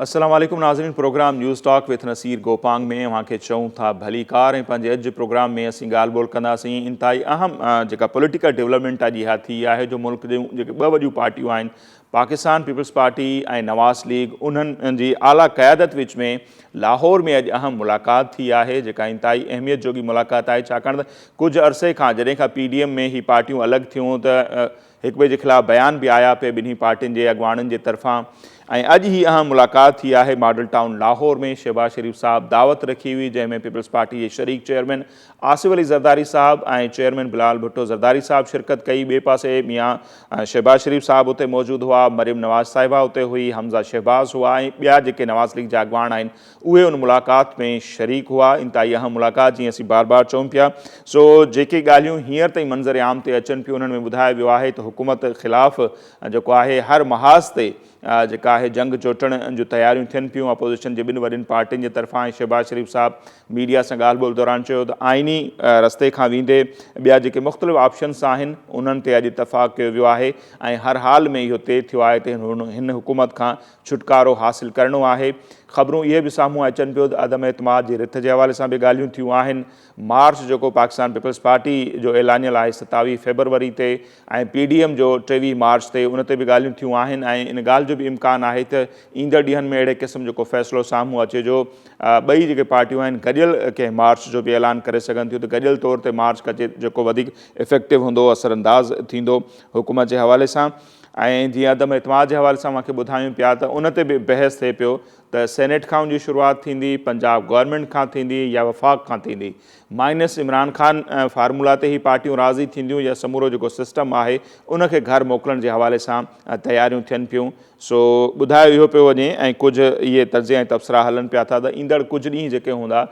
अस्सलाम वालेकुम नाज़रीन। Programme news talk with Naseer Gopang में वहाँ के चऊं था भली कार ऐं पंहिंजे अॼु प्रोग्राम में असीं ॻाल्हि ॿोल कंदासीं इंतहाई अहम जेका पॉलिटिकल डेवलपमेंट आहे इहा थी आहे जो मुल्क जूं जेके ॿ वॾियूं पार्टियूं आहिनि पाकिस्तान पीपल्स पार्टी ऐं नवाज़ लीग उन्हनि जी आला क़यादत विच में लाहौर में अॼु अहम मुलाक़ात थी आहे जेका इंतहाई अहमियत जोगी मुलाक़ात आहे छाकाणि त कुझु अरसे खां जॾहिं खां PDM में ही पार्टियूं अलॻि थियूं त हिक ॿिए जे ख़िलाफ़ु बयान बि आया पे ॿिन्ही पार्टियुनि जे अॻुवाणनि जे तरफ़ां ऐं अॼु ही अहम मुलाक़ात थी आहे मॉडल टाउन लाहौर में। शहबाज शरीफ साहब दावत रखी हुई जंहिंमें पीपल्स पार्टी जे शरीक चेयरमैन आसिफ अली ज़रदारी साहब ऐं चेयरमैन बिलाल भुट्टो ज़रदारी साहब शिरकत कई। ॿिए पासे मियां शहबाज शरीफ साहब उते मौजूदु हुआ, मरियम नवाज़ साहिबा उते हुई, हमज़ा शहबाज हुआ ऐं ॿिया जेके नवाज़ लीग जा अॻुवान आहिनि उहे उन मुलाक़ात में शरीक हुआ। इंतहाई अहम मुलाक़ात जीअं असीं बार बार चऊं पिया। सो जेके ॻाल्हियूं हींअर ताईं मंज़र आम ते अचनि पियूं उन्हनि में ॿुधायो वियो आहे त हुकूमत ख़िलाफ़ु जेको आहे हर महाज़ ते जेका आहे जंग चोटण जूं तयारियूं थियनि पियूं अपोज़िशन जे ॿिनि वॾियुनि पार्टियुनि जे तरफ़ां। ऐं शहबाज शरीफ साहब मीडिया सां ॻाल्हि ॿोल दौरान चयो त आइनी रस्ते खां वेंदे ॿिया जेके मुख़्तलिफ़ ऑप्शन्स आहिनि उन्हनि ते अॼु इतफ़ाक़ कयो वियो आहे ऐं हर हाल में इहो तइ थियो आहे त हिन हुकूमत खां छुटकारो हासिलु करिणो आहे। ख़बरूं इहे बि साम्हूं अचनि पियो त अदम एतमाद जी रिथ जे हवाले सां बि ॻाल्हियूं थियूं आहिनि। मार्च जेको पाकिस्तान पीपल्स पार्टी जो ऐलानियल आहे 27 फ़रवरी ते ऐं PDM जो 23 मार्च ते उन ते बि ॻाल्हियूं थियूं आहिनि ऐं इन ॻाल्हि जो बि इम्कानु आहे त ईंदड़ ॾींहंनि में अहिड़े क़िस्म जेको फ़ैसिलो साम्हूं अचे जो ॿई जेके पार्टियूं आहिनि गॾियल कंहिं मार्च जो बि ऐलान करे सघनि थियूं त गॾियल तौर ते मार्च कजे जेको वधीक इफ़ेक्टिव हूंदो असरअंदाज़ थींदो हुकूमत जे हवाले सां। ऐं जीअं अदम एतमाद जे हवाले सां मूंखे ॿुधायूं पिया त उन ते बि बहस थिए पियो त सेनेट खां उनजी शुरूआति थींदी, पंजाब गवर्नमेंट खां थींदी या वफ़ाक़ खां थींदी, माइनस इमरान ख़ान फार्मूला ते ई पार्टियूं राज़ी थींदियूं या समूरो जेको सिस्टम आहे उनखे घर मोकिलण जे हवाले सां तयारियूं थियनि पियूं। सो ॿुधायो इहो पियो वञे ऐं कुझु इहे तर्ज़े ऐं तबसरा हलनि पिया था त ईंदड़ कुझु ॾींहं जेके हूंदा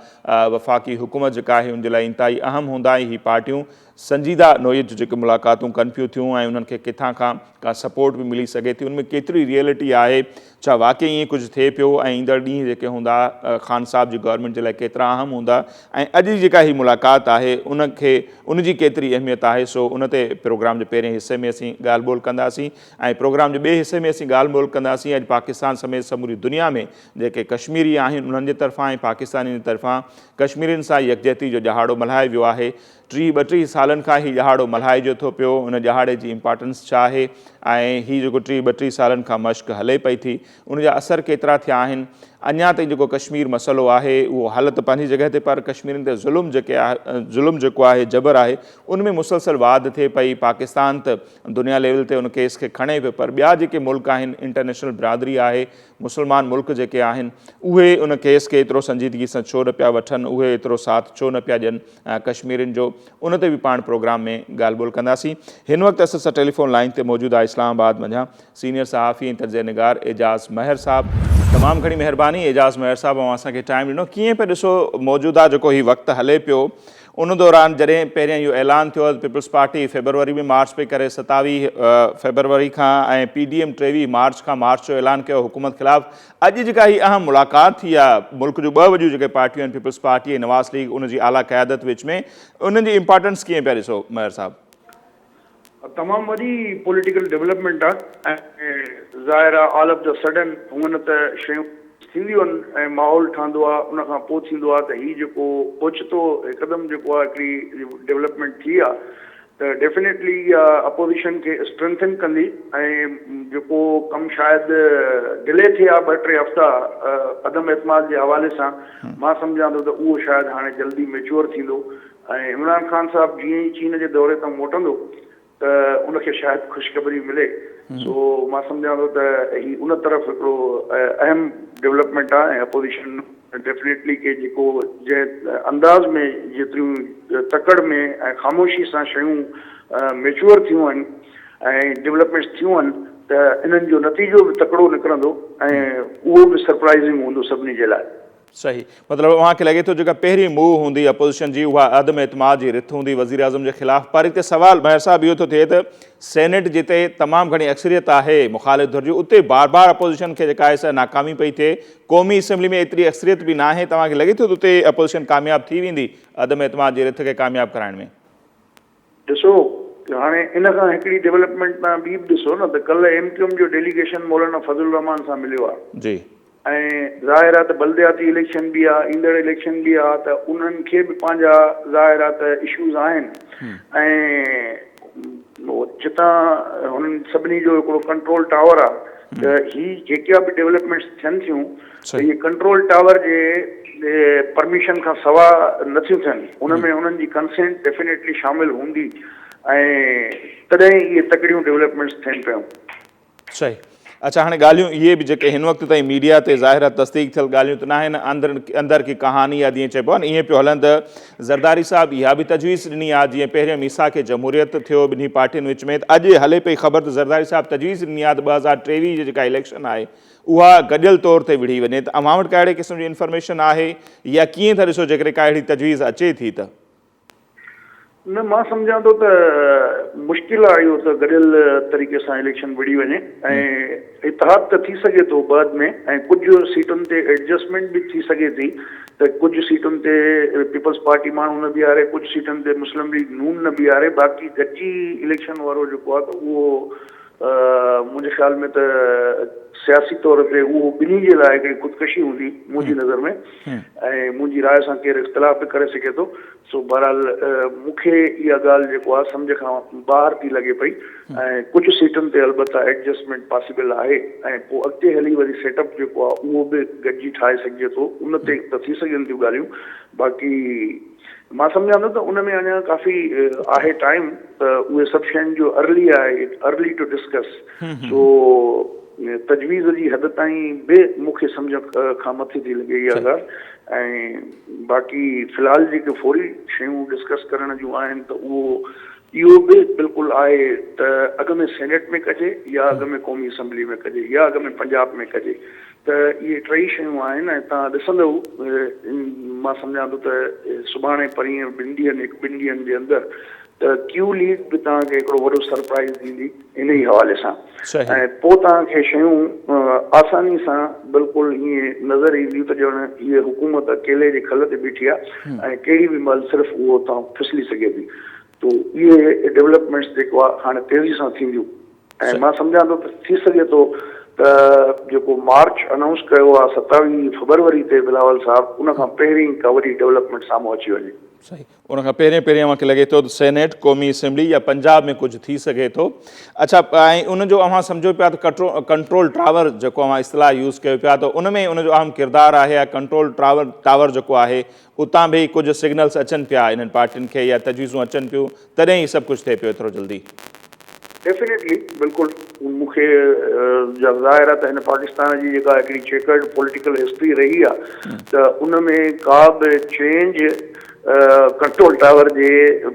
वफ़ाक़ी हुकूमत जेका आहे उन जे लाइ इंतहाई अहम हूंदा ऐं हीअ पार्टियूं संजीदा नोयत जूं जेके मुलाक़ातूं कनि पियूं थियूं ऐं उन्हनि खे किथां खां का सपोर्ट बि मिली सघे थी, उनमें केतिरी रियलिटी आहे, छा वाक़ई ईअं कुझु थिए पियो ऐं ईंदड़ ॾींहं जेके हूंदा ख़ान साहब जी गवर्नमेंट जे लाइ केतिरा अहम हूंदा ऐं अॼु जी जेका हीअ मुलाक़ात आहे उनजी केतिरी अहमियत आहे। सो उन ते प्रोग्राम जे पहिरें हिसे में असीं ॻाल्हि ॿोल कंदासीं ऐं प्रोग्राम जे ॿिए हिसे में असीं ॻाल्हि ॿोल कंदासीं अॼु पाकिस्तान समेत समूरी दुनिया में जेके कश्मीरी आहिनि उन्हनि जे तरफ़ां ऐं पाकिस्तानियुनि जे तरफ़ां कश्मीरियुनि सां यकजहती जो ॾहाड़ो मल्हायो वियो आहे। 32 सालनि खां हीउ ॾहाड़ो मल्हाइजे थो पियो, उन ॾहाड़े जी इम्पॉर्टेंस छा आहे ऐं हीउ जेको 32 सालनि खां मश्क हले पई थी उनजा असर केतिरा थिया आहिनि। अञा ताईं जेको कश्मीर मसइलो आहे उहो हल त पंहिंजी जॻह ते पर कश्मीरियुनि ते ज़ुल्म जेको आहे जबर आहे उनमें मुसलसल वाध थिए पई। पाकिस्तान त दुनिया लेवल ते उन केस खे खणे पियो पर ॿिया जेके मुल्क आहिनि इंटरनेशनल बिरादरी आहे, मुस्लमान मुल्क जेके आहिनि उहे उन केस खे एतिरो संजीदगी सां छो न पिया वठनि, उहे एतिरो साथ छो न पिया ॾियनि कश्मीरियुनि जो, उन ते बि पाण प्रोग्राम में ॻाल्हि ॿोल कंदासीं। हिन वक़्तु असां सां टेलीफोन लाइन ते मौजूदु आहे इस्लामाबाद मंझां सीनियर सहाफ़ी ऐं तर्ज़ निगार एजाज़ महर साहब। तमामु घणी महिरबानी एजाज़ महर साहब ऐं असांखे टाइम ॾिनो। कीअं पिया ॾिसो मौजूदा जेको हीउ वक़्तु हले पियो उन दौरान जॾहिं पहिरियों इहो ऐलान थियो पीपल्स पार्टी फ़रवरी में मार्च पई करे 27 फ़रवरी खां ऐं PDM 23 मार्च खां मार्च जो ऐलान कयो हुकूमत ख़िलाफ़ु, अॼु जेका हीअ अहम मुलाक़ात थी आहे मुल्क जूं ॿ वॾियूं जेके पार्टियूं आहिनि पीपल्स पार्टी ऐं नवाज़ लीग उनजी आला क़यादत विच में उन्हनि जी इम्पॉर्टेंस कीअं पिया ॾिसो महर साहब? तमामु वॾी पॉलिटिकल डेवलपमेंट आहे ऐं ज़ाहिर आहे ऑल ऑफ द सडन हुअं त शयूं थींदियूं आहिनि ऐं माहौल ठहंदो आहे उन खां पोइ थींदो आहे त हीउ जेको ओचितो हिकदमि जेको आहे हिकिड़ी डेवलपमेंट थी आहे त डेफिनेटली अपोज़िशन खे स्ट्रेंथन कंदी ऐं जेको कमु शायदि डिले थिए आहे 2-3 हफ़्ता अदम एतमाद जे हवाले सां मां सम्झां थो त उहो शायदि हाणे जल्दी मेच्योर थींदो ऐं इमरान ख़ान साहब जीअं ई चीन जे दौरे तां मोटंदो त उनखे शायदि ख़ुशख़बरी मिले। सो मां सम्झां थो त ही उन तरफ़ हिकिड़ो अहम डेवलपमेंट आहे ऐं अपोज़िशन डेफिनेटली के जेको जंहिं अंदाज़ में जेतिरियूं तकड़ में ऐं ख़ामोशी सां शयूं मेच्योर थियूं आहिनि ऐं डेवलपमेंट्स थियूं आहिनि त इन्हनि जो नतीजो बि तकिड़ो निकिरंदो ऐं उहो बि सरप्राइज़िंग हूंदो सभिनी जे लाइ। सही, मतिलबु तव्हांखे लॻे थो जेका पहिरीं मूव हूंदी अपोज़िशन जी उहा अदम एतमाद जी रिथ हूंदी वज़ीर आज़म जे ख़िलाफ़ु। पर हिते सवाल महर साहब इहो थो थिए त सेनेट जिते तमामु घणी अक्सरियत आहे मुख़ालिफ़ धुर जी उते बार बार अपोज़िशन खे जेका आहे सा नाकामी पई थिए, क़ौमी असैम्बली में एतिरी अक्सरियत बि न आहे, तव्हांखे लॻे थो त उते अपोज़िशन कामयाबु थी वेंदी अदम एतमाद जी रिथ खे कामयाबु कराइण में? ॾिसो हाणे इन खां हिकिड़ी डेवलपमेंट तव्हां ॿी बि ॾिसो न त कल्ह MQM जो डेलीगेशन मौलाना फज़लुर रहमान सां मिलियो आहे जी ऐं ज़ाहिर आहे त बल्दियाती इलेक्शन बि आहे, ईंदड़ इलेक्शन बि आहे, त उन्हनि खे बि पंहिंजा ज़ाहिर आहे त इशूज़ आहिनि। ऐं जितां हुननि सभिनी जो हिकिड़ो कंट्रोल टावर आहे, त हीअ जेका बि डेवलपमेंट्स थियनि थियूं त इहे कंट्रोल टावर जे परमिशन खां सवा नथियूं थियनि, उनमें उन्हनि जी कंसेंट डेफिनेटली शामिल हूंदी ऐं तॾहिं इहे तकड़ियूं डेवलपमेंट्स थियनि पियूं। सही। अच्छा, हाणे ॻाल्हियूं इहे बि जेके हिन वक़्त ताईं मीडिया ते ज़ाहिर आहे तस्दीक थियल ॻाल्हियूं त न आहिनि, अंदर की कहानी आहे, जीअं चइबो आहे न, ईअं पियो हलनि त ज़रदारी साहिबु इहा बि तजवीज़ ॾिनी आहे, जीअं पहिरियों मीसा खे जमहूरियत थियो ॿिन्ही पार्टियुनि विच में, त अॼु हले पई ख़बर त ज़रदारी साहिबु तजवीज़ ॾिनी आहे त 2023 जी जेका इलेक्शन आहे उहा गॾियल तौर ते विढ़ी वञे। त अव्हां वटि कहिड़े क़िस्म जी इंफॉर्मेशन आहे या कीअं था ॾिसो जेकॾहिं का अहिड़ी तजवीज़ अचे थी त? न, मां सम्झां थो त मुश्किल आहे इहो त गॾियल तरीक़े सां इलेक्शन विढ़ी वञे, ऐं इतिहाद त थी सघे थो बाद में, ऐं कुझु सीटुनि ते एडजस्टमेंट बि थी सघे थी, त कुझु सीटुनि ते पीपल्स पार्टी माण्हू न बीहारे, कुझु सीटुनि ते मुस्लिम लीग नून न बीहारे, बाक़ी गॾिजी इलेक्शन वारो जेको आहे त उहो मुंहिंजे ख़्याल में त सियासी तौर ते उहो ॿिन्ही जे लाइ हिकिड़ी ख़ुदकशी हूंदी मुंहिंजी नज़र में, ऐं मुंहिंजी राय सां केरु इख़्तिलाफ़ बि करे सघे थो। सो बहरहाल मूंखे इहा ॻाल्हि जेको आहे सम्झ खां ॿाहिरि थी लॻे पई, ऐं कुझु सीटुनि ते अलबत्ता एडजस्टमेंट पॉसिबल आहे, ऐं पोइ अॻिते हली वरी सेटअप जेको आहे उहो बि गॾिजी ठाहे सघिजे थो, उन ते त थी सघनि थियूं ॻाल्हियूं। बाक़ी मां सम्झां थो त उन में अञा काफ़ी आहे टाइम, त उहे सभु शयुनि जो अर्ली टू डिस्कस। सो तजवीज़ जी हद ताईं बि मूंखे सम्झ खां मथे थी लॻे इहा ॻाल्हि, ऐं बाक़ी फ़िलहाल जेके फौरी शयूं डिस्कस करण जूं आहिनि त उहो इहो बि बिल्कुलु आहे त अॻ में सेनेट में कजे, या अॻ में क़ौमी असम्बली में कजे, या अॻ में पंजाब में कजे, त इहे टई शयूं आहिनि। ऐं तव्हां ॾिसंदव, मां सम्झां थो त सुभाणे परीहं ॿिनि ॾींहंनि जे अंदरि त क्यू लीग बि तव्हांखे हिकिड़ो वॾो सरप्राइज़ ॾींदी इन ई हवाले सां, ऐं पोइ तव्हांखे शयूं आसानी सां बिल्कुलु ईअं नज़र ईंदियूं त ॼण हीअ हुकूमत अकेले जे खल ते बीठी आहे, ऐं कहिड़ी बि महिल सिर्फ़ु उहो तव्हां फिसली सघे थी। तो इहे डेवलपमेंट्स जेको आहे हाणे तेज़ी सां थींदियूं, ऐं मां सम्झां थो त थी सघे थो त जेको मार्च अनाउंस कयो आहे 27 फरवरी ते बिलावल साहब, उन खां पहिरीं का वॾी डेवलपमेंट साम्हूं अची वञे। सही, उनखां पहिरियों मूंखे लॻे थो त सेनेट, क़ौमी असम्बली या पंजाब में कुझु थी सघे थो। अच्छा, ऐं उनजो अव्हां सम्झो पिया त कंट्रोल टावर जेको अव्हां इस्तिलाह यूज़ कयो पिया, त उन में उनजो अहम किरदारु आहे, या कंट्रोल टावर जेको आहे उतां बि कुझु सिग्नल्स अचनि पिया इन्हनि पार्टियुनि खे, या तजवीज़ूं अचनि पियूं, तॾहिं ई सभु कुझु थिए पियो एतिरो जल्दी? डेफिनेटली, बिल्कुलु मूंखे ज़ाहिर आहे त हिन पाकिस्तान जी जेका हिकिड़ी चेकर्ड पॉलिटिकल हिस्ट्री रही आहे, त उन में का बि चेंज कंट्रोल टावर जे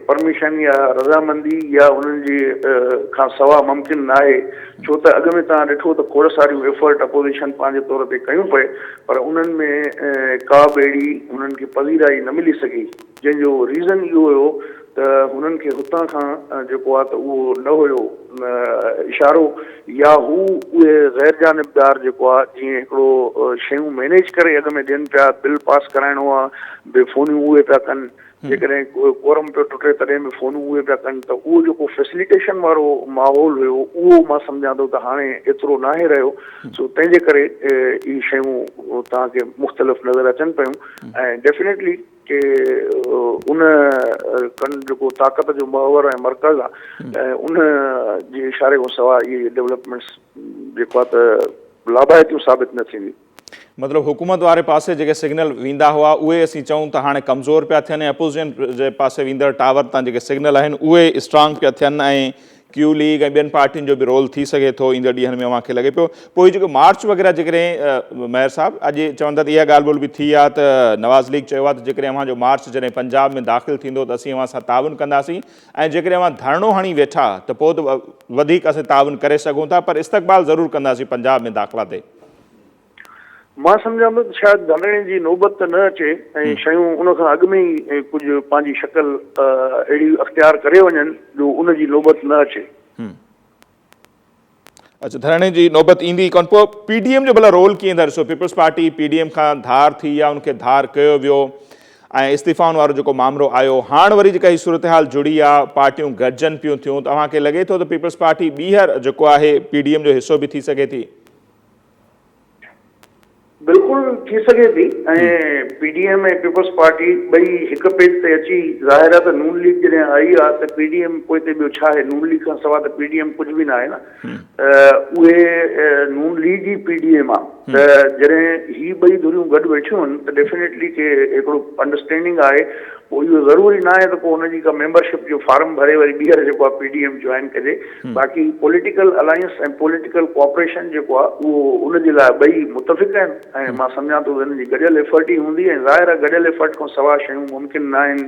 परमिशन या रज़ामंदी या उन्हनि जी खां सवा मुमकिन न आहे, छो त अॻ में तव्हां ॾिठो त खोड़ सारियूं एफर्ट अपोज़िशन पंहिंजे तौर ते कयूं पए, पर उन्हनि में का बि अहिड़ी उन्हनि खे पज़ीराई न मिली सघी, जंहिंजो रीज़न इहो हुयो त हुननि खे हुतां खां जेको आहे त उहो न हुयो इशारो, या हू उहे गैर जानिबदार जेको आहे जीअं हिकिड़ो शयूं मैनेज करे अॻ में ॾियनि पिया, बिल पास कराइणो आहे बि फ़ोनियूं उहे पिया कनि, जेकॾहिं कोरम पियो टुटे तॾहिं बि फ़ोनियूं उहे पिया कनि, त उहो जेको फैसिलिटेशन वारो माहौल हुयो उहो मां सम्झां थो त हाणे एतिरो न आहे रहियो। सो तंहिंजे करे इहे शयूं तव्हांखे मुख़्तलिफ़ नज़र अचनि पियूं, ऐं डेफिनेटली के उन जेको ताक़त जो महवर ऐं मर्कज़ आहे, उन जे इशारे खां सवाइ इहे डेवलपमेंट्स जेको आहे त लाभायतियूं साबित न थींदियूं। मतिलबु हुकूमत वारे पासे जेके सिग्नल वेंदा हुआ उहे असीं चऊं त हाणे कमज़ोर पिया थियनि, ऐं अपोज़िशन जे पासे वेंदड़ टावर तां जेके सिग्नल आहिनि उहे स्ट्रांग पिया थियनि, ऐं क्यू लीग ऐं ॿियनि पार्टियुनि जो बि रोल थी सघे थो ईंदड़ ॾींहंनि में, मूंखे लॻे पियो। पोइ जेको मार्च वग़ैरह जेकॾहिं मेयर साहब अॼु चवंदा त इहा ॻाल्हि ॿोल्हि बि थी आहे त नवाज़ लीग चयो आहे त जेकॾहिं अव्हां जो मार्च जॾहिं पंजाब में दाख़िल थींदो त असीं अव्हां सां ताउन कंदासीं, ऐं जेकॾहिं अव्हां धरणो हणी वेठा त पोइ त वधीक असीं ताउन करे सघूं था, पर इस्तक़बाल ज़रूरु कंदासीं पंजाब में दाख़िला ते। मां सम्झां थो त शायदि धरणे जी नौबत त न अचे, ऐं शयूं उन खां अॻु में ई कुझु पंहिंजी शक्ल अहिड़ी अख़्तियार करे वञनि जो उन जी नौबत न अचे। अच्छा, धरणे जी नौबत ईंदी कोन। पोइ पीडीएम जो भला रोल कीअं था ॾिसो? पीपल्स पार्टी पीडीएम खां धार थी, या उनखे धार कयो वियो, ऐं इस्तीफ़ाउनि वारो जेको मामिलो आयो, हाणे वरी जेका हीअ सूरत हाल जुड़ी आहे, पार्टियूं गॾिजनि पियूं थियूं, तव्हांखे लॻे थो त पीपल्स पार्टी ॿीहर जेको आहे पीडीएम जो हिसो बि थी सघे थी? बिल्कुलु थी सघे थी ऐं PDM ऐं पीपल्स पार्टी ॿई हिकु पेज ते अची ज़ाहिर आहे त नून लीग जॾहिं आई आहे त PDM पोइ ते ॿियो छा आहे, नून लीग खां सवाइ त PDM कुझु बि न आहे न। उहे नून लीग ई PDM आहे त जॾहिं ही ॿई धुरियूं गॾु वेठियूं आहिनि त डेफिनेटली के हिकिड़ो अंडरस्टैंडिंग आहे। पोइ इहो ज़रूरी न आहे त पोइ हुनजी का मेंबरशिप जो फार्म भरे वरी ॿीहर जेको आहे PDM जॉइन कजे। बाक़ी पॉलिटिकल अलायंस ऐं पॉलिटिकल कोऑपरेशन जेको आहे उहो उनजे लाइ ॿई मुतफ़िक़ आहिनि ऐं मां सम्झां थो हिन जी गॾियल एफर्ट ई हूंदी ऐं ज़ाहिर आहे गॾियल एफर्ट खां सवाइ शयूं मुमकिन न आहिनि,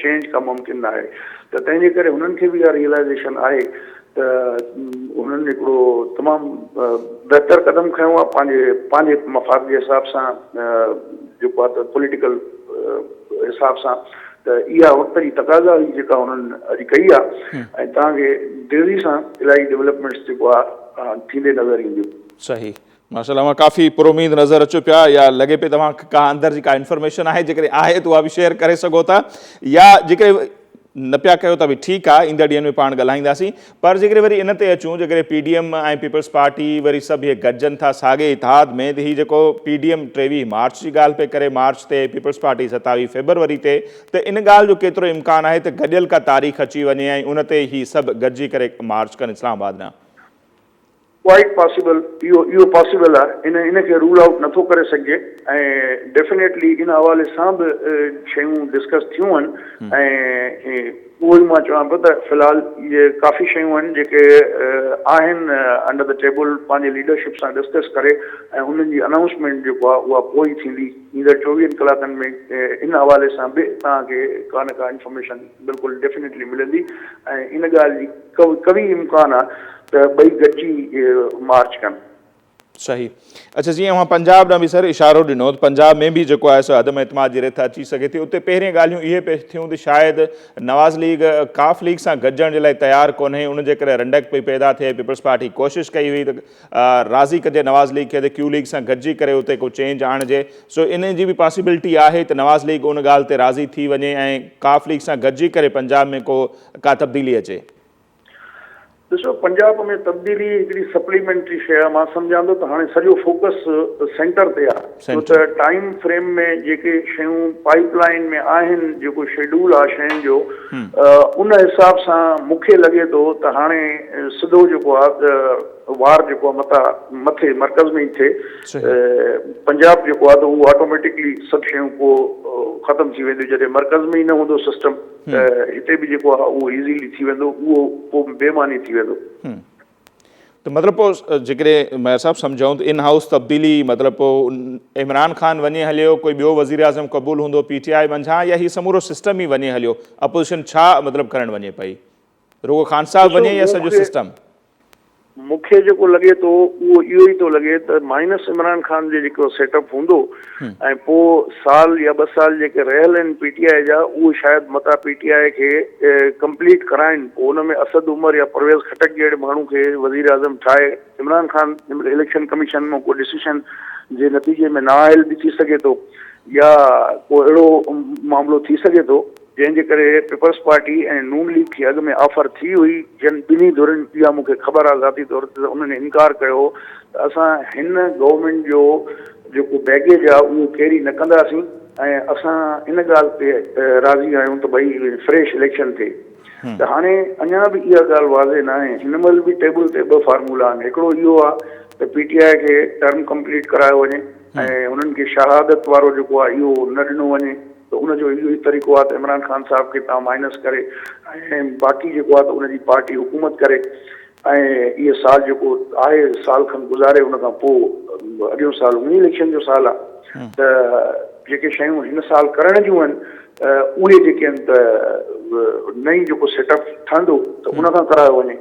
चेंज का मुमकिन न आहे। त तंहिंजे करे हुननि खे बि इहा रियलाइज़ेशन आहे त हुननि हिकिड़ो तमामु बहितर क़दम खयों आहे पंहिंजे मफ़ाद जे हिसाब सां, जेको आहे त पॉलिटिकल हिसाब सां। त इहा वक़्त जी तक़ाज़ा हुई जेका हुननि अॼु कई आहे ऐं तव्हांखे तेज़ी सां इलाही डेवलपमेंट्स जेको आहे थींदे नज़र ईंदियूं। सही, माशाल्लाह, मां काफ़ी पुरुमीद नज़र अचो पिया, या लॻे पियो तव्हांखे का अंदरि जी का इंफॉर्मेशन आहे जेकॾहिं आहे त उहा बि शेयर करे सघो था, या जेकॾहिं न पिया कयो त बि ठीकु आहे, ईंदड़ ॾींहंनि में पाण ॻाल्हाईंदासीं। पर जेकॾहिं वरी इन ते अचूं, जेकॾहिं PDM ऐं पीपल्स पार्टी वरी सभु इहे गॾिजनि था साॻे इतिहाद में, त हीउ जेको PDM 23 मार्च जी ॻाल्हि पे करे मार्च ते, पीपल्स पार्टी 27 फरवरी ते, त इन ॻाल्हि जो केतिरो इम्कानु आहे त गॾियल का तारीख़ अची वञे ऐं उन ते ही सभु गॾिजी करे मार्च कनि इस्लामाबाद में? क्वाइट पॉसिबल, इहो पॉसिबल आहे, इनखे रूल आउट नथो करे सघिजे ऐं डेफिनेटली इन हवाले सां बि शयूं डिस्कस थियूं आहिनि ऐं उहो ई मां चवां पियो त फ़िलहाल इहे काफ़ी शयूं आहिनि जेके आहिनि अंडर द टेबल पंहिंजे लीडरशिप सां डिस्कस करे ऐं उन्हनि जी अनाउंसमेंट जेको आहे उहा पोइ ई थींदी ईंदड़ 24 कलाकनि में। इन हवाले सां बि तव्हांखे का न का इंफॉर्मेशन बिल्कुलु डेफिनेटली मिलंदी ऐं इन ॻाल्हि जी कभी इम्कान आहे त ॿई गॾिजी मार्च कनि। सही। अच्छा, जीअं अवां पंजाब ॾांहुं बि सर इशारो ॾिनो, त पंजाब में बि जेको आहे सो अदम एतमाद जी रिथ अची सघे थी। उते पहिरियों ॻाल्हियूं इहे पे थियूं त शायदि नवाज़ लीग काफ लीग सां गॾिजण जे लाइ तयारु कोन्हे, उनजे करे रंडक पई पैदा थिए। पीपल्स पार्टी कोशिशि कई हुई त राज़ी कजे नवाज़ लीग खे त क्यू लीग सां गॾिजी करे उते को चेंज आणिजे। सो इन जी बि पॉसिबिलिटी आहे त नवाज़ लीग उन ॻाल्हि ते राज़ी थी वञे ऐं काफ लीग सां गॾिजी करे पंजाब में का तब्दीली अचे। ॾिसो, पंजाब में तब्दीली हिकिड़ी सप्लीमेंट्री शइ आहे। मां सम्झां थो त हाणे सॼो फोकस सेंटर ते आहे, छो त टाइम फ्रेम में जेके शयूं पाइपलाइन में आहिनि, जेको शेड्यूल आहे शयुनि जो, उन हिसाब सां मूंखे लॻे थो त हाणे सिधो जेको आहे वार जेको आहे मथे मर्कज़ में ई थिए। पंजाब जेको आहे त उहो ऑटोमेटिकली सभु शयूं पोइ ख़तमु थी वेंदियूं। जॾहिं मर्कज़ में ई न हूंदो सिस्टम त हिते बि जेको आहे उहो इज़ीली थी वेंदो, उहो पोइ बेमानी थी वेंदो। त मतिलबु पोइ जेकॾहिं मैं साहब सम्झूं त इन हाउस तब्दीली मतिलबु पोइ इमरान ख़ान वञे हलियो, कोई ॿियो वज़ीर आज़म क़बूल हूंदो PTI मंझां, या हीउ समूरो सिस्टम ई वञे हलियो? अपोज़िशन छा मतिलबु करणु वञे पई? रुगो ख़ान साहब वञे या सॼो सिस्टम? मूंखे जेको लॻे थो उहो इहो ई थो लॻे त माइनस इमरान ख़ान जो जेको सेटअप हूंदो ऐं पोइ साल या 2 साल जेके रहियल आहिनि PTI जा, उहो शायदि मता PTI खे कंप्लीट कराइनि। पोइ हुन में असद उमर या परवेज़ खटक जहिड़े माण्हू खे वज़ीर आज़म ठाहे। इमरान ख़ान इलेक्शन कमीशन में को डिसीशन जे नतीजे में नाअहल बि थी सघे थो, या को अहिड़ो मामिलो थी सघे थो जंहिंजे करे पीपल्स पार्टी ऐं नून लीग खे अॻु में ऑफर थी हुई, जन ॿिन्ही धुरनि, इहा मूंखे ख़बर आहे ज़ाती तौर ते, उन्हनि इनकार कयो त असां हिन गवर्नमेंट जो जेको बैगेज आहे उहो कैरी न कंदासीं ऐं असां इन ॻाल्हि ते राज़ी आहियूं त भई फ्रेश इलेक्शन थिए। त हाणे अञा बि इहा ॻाल्हि वाज़े न आहे। हिन महिल बि टेबल ते 2 फार्मूला आहिनि। हिकिड़ो इहो आहे त PTI खे टर्म कंप्लीट करायो वञे ऐं हुननि खे शहादत वारो जेको आहे इहो न ॾिनो वञे, त उनजो इहो ई तरीक़ो आहे त इमरान ख़ान साहब खे तव्हां माइनस करे ऐं बाक़ी जेको आहे त उनजी पार्टी हुकूमत करे ऐं इहे साल जेको आहे साल खनि गुज़ारे, उन खां पोइ अॻियो साल उन इलेक्शन जो साल आहे। त जेके शयूं हिन साल करण जूं आहिनि उहे जेके आहिनि त नई जेको सेटअप ठहंदो त उन खां करायो वञे।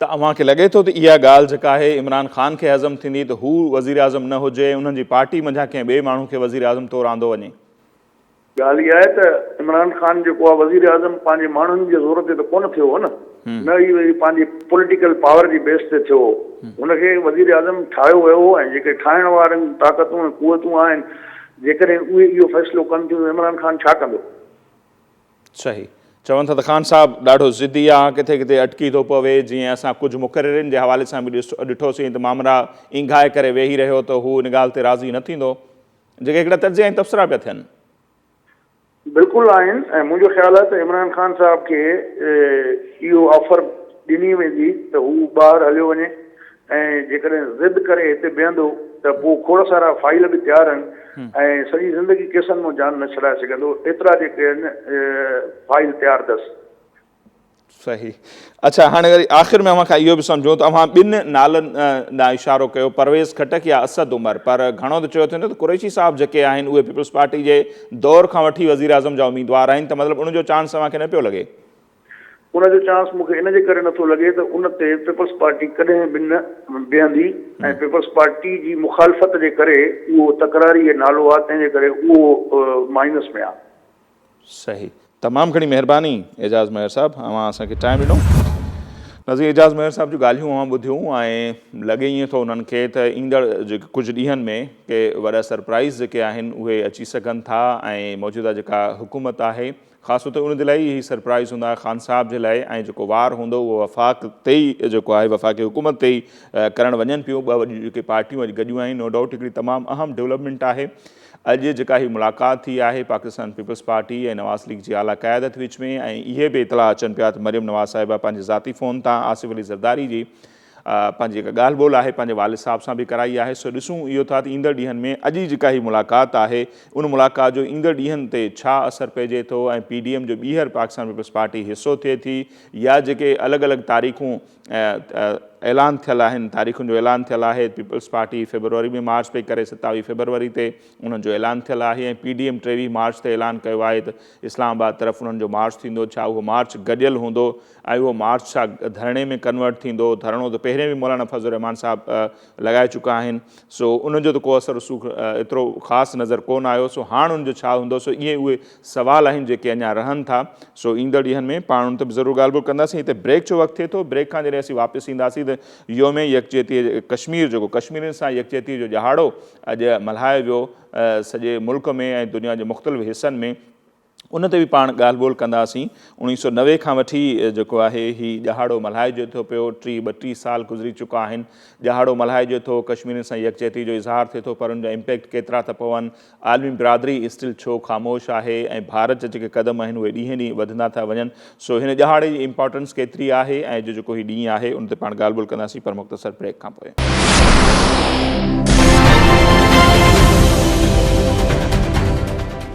त अव्हांखे लॻे थो त इहा ॻाल्हि जेका आहे इमरान ख़ान खे हज़म थींदी त हू वज़ीर आज़म न हुजे, उन्हनि जी पार्टी मंझां कंहिं ॿिए माण्हू खे वज़ीर आज़म तौरु आंदो वञे? ॻाल्हि इहा आहे त इमरान ख़ान जेको आहे वज़ीर आज़म पंहिंजे माण्हुनि जे ज़ोर ते त कोन थियो हो न ई वरी पंहिंजी पॉलिटिकल पावर जी बेस ते थियो हो। हुनखे वज़ीर आज़म ठाहियो वियो हो ऐं जेके ठाहिण वारनि ताक़तूं ऐं क़ुवतूं आहिनि, जेकॾहिं उहे इहो फ़ैसिलो कनि थियूं, इमरान ख़ान छा कंदो? सही। चवनि था त ख़ान साहब ॾाढो ज़िदी आहे, किथे किथे अटकी थो पवे। जीअं असां कुझु मुक़ररनि जे हवाले सां बि ॾिठोसीं त मामरा इंघाए करे वेही रहियो त हू इन ॻाल्हि ते राज़ी न थींदो, जेके हिकिड़ा तजिया ऐं तबसरा पिया थियनि। बिल्कुलु आहिनि ऐं मुंहिंजो ख़्यालु आहे त इमरान ख़ान साहब खे इहो ऑफर ॾिनी वेंदी त हू ॿाहिरि हलियो वञे ऐं जेकॾहिं ज़िद करे हिते बीहंदो त पोइ खोड़ सारा फाइल बि तयारु आहिनि ऐं सॼी ज़िंदगी केसनि मां जान न छॾाए सघंदो, एतिरा जेके आहिनि फाइल तयारु अथसि। सही। अच्छा, हाणे वरी आख़िर में अव्हां खां इहो बि सम्झूं त अव्हां ॿिनि नालनि ॾांहुं इशारो कयो, परवेज़ खटक या असद उमर, पर घणो त चयो थियो न त कुरैशी साहब जेके आहिनि उहे पीपल्स पार्टी जे दौर खां वठी वज़ीर आज़म जा उम्मीदवार आहिनि, त मतिलबु उनजो चांस अव्हांखे न पियो लॻे? उनजो चांस मूंखे इन जे करे नथो लॻे त उन ते पीपल्स पार्टी कॾहिं बि न बीहंदी ऐं पीपल्स पार्टी जी मुखालफ़त जे करे उहो तकरारी नालो आहे, तंहिंजे करे उहो माइनस में आहे। सही। तमामु घणी महिरबानी एजाज़ मेहर साहब, अव्हां असांखे टाइम ॾिनो। नज़ीर एजाज़ मेहर साहब जूं ॻाल्हियूं अव्हां ॿुधियूं ऐं लॻे ईअं थो उन्हनि खे त ईंदड़ जेके कुझु ॾींहंनि में के वॾा सरप्राइज़ जेके आहिनि उहे अची सघनि था ऐं मौजूदा जेका हुकूमत आहे ख़ासि तौर ते उन जे लाइ ई सरप्राइज़ हूंदा ख़ान साहब जे लाइ, ऐं जेको वार हूंदो उहो वफ़ाक़ ते ई जेको आहे वफ़ाक़ी हुकूमत ते ई करणु वञनि पियूं। ॿ वॾियूं जेके पार्टियूं अॼु गॾियूं आहिनि, नो डाउट हिकिड़ी तमामु अहम डेवलपमेंट आहे। अॼु जेका ही मुलाक़ात थी आहे पाकिस्तान पीपल्स पार्टी ऐं नवाज़ लीग जी आला क़यादत विच में, ऐं इहे बि इतला अचनि पिया त मरियम नवाज़ साहिबा पंहिंजे ज़ाती फ़ोन तां आसिफ़ अली ज़रदारी जी पंहिंजी जेका ॻाल्हि ॿोल आहे पंहिंजे वालिद साहब सां बि कराई आहे। सो ॾिसूं इहो था त ईंदड़ ॾींहंनि में अॼु जेका ही मुलाक़ात आहे उन मुलाक़ात जो ईंदड़ ॾींहंनि ते छा असरु पइजे थो ऐं PDM जो ॿीहर पाकिस्तान पीपल्स पार्टी हिसो थिए थी, या जेके अलॻि अलॻि तारीख़ूं ऐलान थियल आहिनि, तारीख़ुनि जो ऐलान थियल आहे। पीपल्स पार्टी फेबरवरी में मार्च पई करे, 27 फेबरवरी ते उन्हनि जो ऐलान थियल आहे, ऐं PDM 23 मार्च ते ऐलान कयो आहे त इस्लामाबाद तरफ़ उन्हनि जो मार्च थींदो। छा उहो मार्च गॾियल हूंदो ऐं उहो मार्च छा धरणे में कन्वर्ट थींदो? धरणो त पहिरें बि मौलाना फज़लुर रहमान साहब लॻाए चुका आहिनि, सो उनजो त को असरु रसूख़ एतिरो ख़ासि नज़र कोन आयो। सो हाणे उनजो छा हूंदो? सो इहे उहे सवाल आहिनि जेके अञा रहनि था। सो ईंदड़ ॾींहंनि में पाण उन ते बि ज़रूरु ॻाल्हि ॿोल कंदासीं। हिते ब्रेक जो वक़्तु थिए थो, ब्रेक खां जॾहिं असीं वापसि ईंदासीं त योम यकजहती कश्मीर जेको कश्मीरियुनि सां यकजहती जो ॾहाड़ो अॼु मल्हायो वियो सॼे मुल्क में ऐं दुनिया जे मुख़्तलिफ़ हिसनि में, उन ते बि पाण ॻाल्हि ॿोल कंदासीं। 1990 खां वठी जेको आहे हीउ ॾहाड़ो मल्हाइजे थो पियो, 32 साल गुज़री चुका आहिनि। ॾहाड़ो मल्हाइजे थो, कश्मीरियुनि सां यकजहती जो इज़हार थिए थो, पर उनजा इम्पैक्ट केतिरा था पवनि? आलमी बिरादरी स्टिल छो ख़ामोश आहे? ऐं भारत जा जेके क़दम आहिनि उहे ॾींहें ॾींहुं वधंदा था वञनि। सो हिन ॾहाड़े जी इम्पॉर्टेंस केतिरी आहे ऐं जेको हीउ ॾींहुं आहे उन ते पाण ॻाल्हि ॿोल कंदासीं, पर मुख़्तसर ब्रेक खां पोइ।